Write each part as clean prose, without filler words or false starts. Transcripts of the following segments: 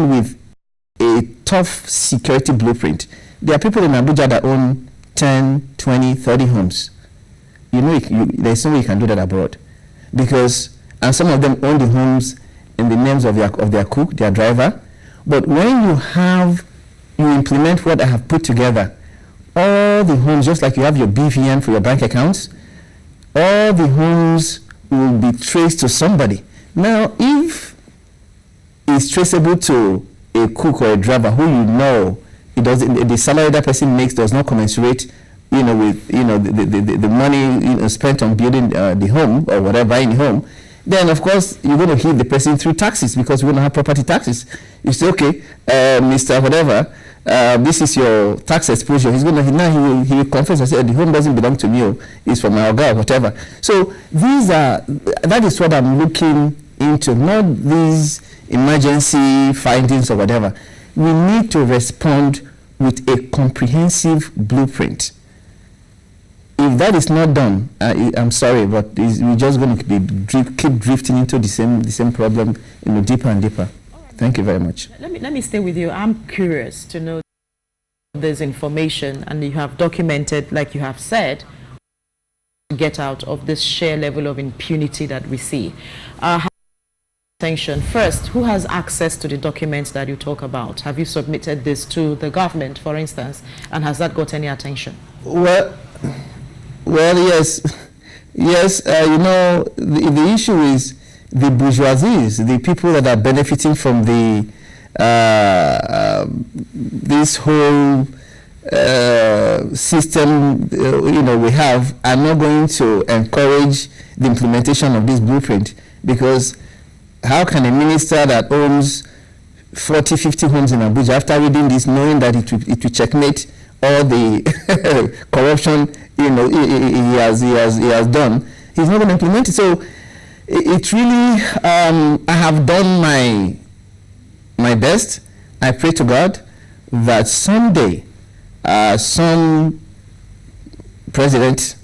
with a tough security blueprint. There are people in Abuja that own 10, 20, 30 homes. You know, there's no way you can do that abroad, because and some of them own the homes in the names of their cook, their driver. But when you implement what I have put together, all the homes, just like you have your BVN for your bank accounts, all the homes will be traced to somebody. Now, if it's traceable to a cook or a driver who you know, the salary that person makes does not commensurate, with the money spent on building the home or whatever in the home, then of course you're going to hit the person through taxes, because we don't have property taxes. You say, okay, Mr. Whatever, this is your tax exposure. He's going to now he will confess and say the home doesn't belong to me, it's from my guy or whatever. So that is what I'm looking into, not these emergency findings or whatever. We need to respond with a comprehensive blueprint. If that is not done, I'm sorry, but we're just going to keep drifting into the same problem, deeper and deeper. Thank you very much. Let me stay with you. I'm curious to know this information, and you have documented, like you have said, get out of this sheer level of impunity that we see. Attention. First, who has access to the documents that you talk about? Have you submitted this to the government, for instance, and has that got any attention? Well, yes. The issue is the bourgeoisie, the people that are benefiting from this whole system we have, are not going to encourage the implementation of this blueprint, because how can a minister that owns 40, 50 homes in Abuja, after reading this, knowing that it will checkmate all the corruption he has done, he's not going to implement it? So it really, I have done my best. I pray to God that someday some president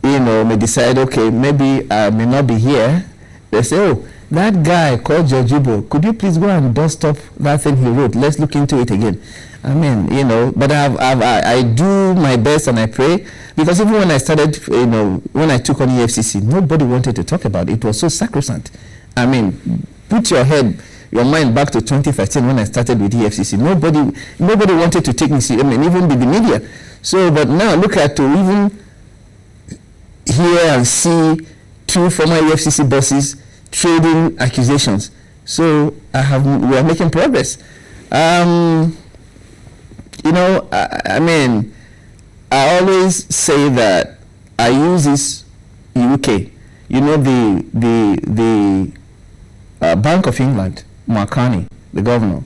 may decide, okay, maybe I may not be here. They say, oh, that guy called George Ubo, could you please go and dust up that thing he wrote? Let's look into it again. I mean, but I do my best, and I pray, because even when I started, when I took on EFCC, nobody wanted to talk about it. It was so sacrosanct. I mean, put your mind back to 2013 when I started with EFCC. Nobody wanted to take me seriously. I mean, even the media. So, but now look at to even hear and see two former EFCC bosses trading accusations. So we are making progress. I mean, I always say that I use this UK. The Bank of England, Mark Carney, the governor,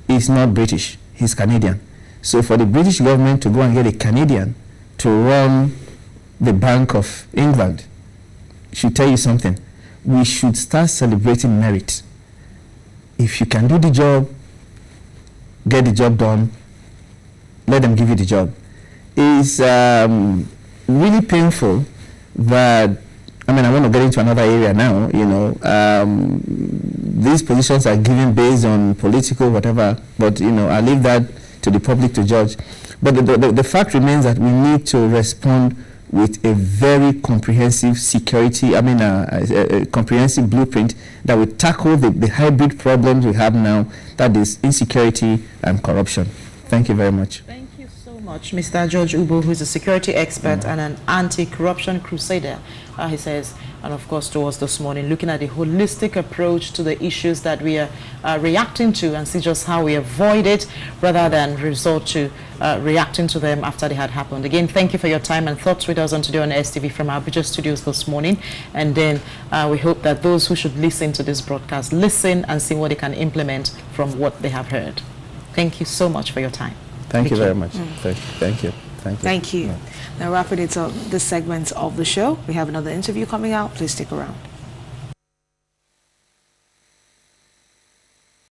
is not British. He's Canadian. So for the British government to go and get a Canadian to run the Bank of England should tell you something. We should start celebrating merit. If you can do the job, get the job done, let them give you the job. It's really painful that, I want to get into another area now, these positions are given based on political whatever, but I leave that to the public to judge. But the fact remains that we need to respond with a very comprehensive security, a comprehensive blueprint that will tackle the hybrid problems we have now, that is insecurity and corruption. Thank you very much. Thank you so much, Mr. George Ubo, who is a security expert and an anti-corruption crusader. He says, and of course to us this morning, looking at the holistic approach to the issues that we are reacting to, and see just how we avoid it rather than resort to reacting to them after they had happened. Again, thank you for your time and thoughts with us on Today on STV from our Abuja studios this morning. And then we hope that those who should listen to this broadcast listen and see what they can implement from what they have heard. Thank you so much for your time. Thank you very much. Thank you. Thank you. Now, wrapping it up, this segment of the show, we have another interview coming out. Please stick around.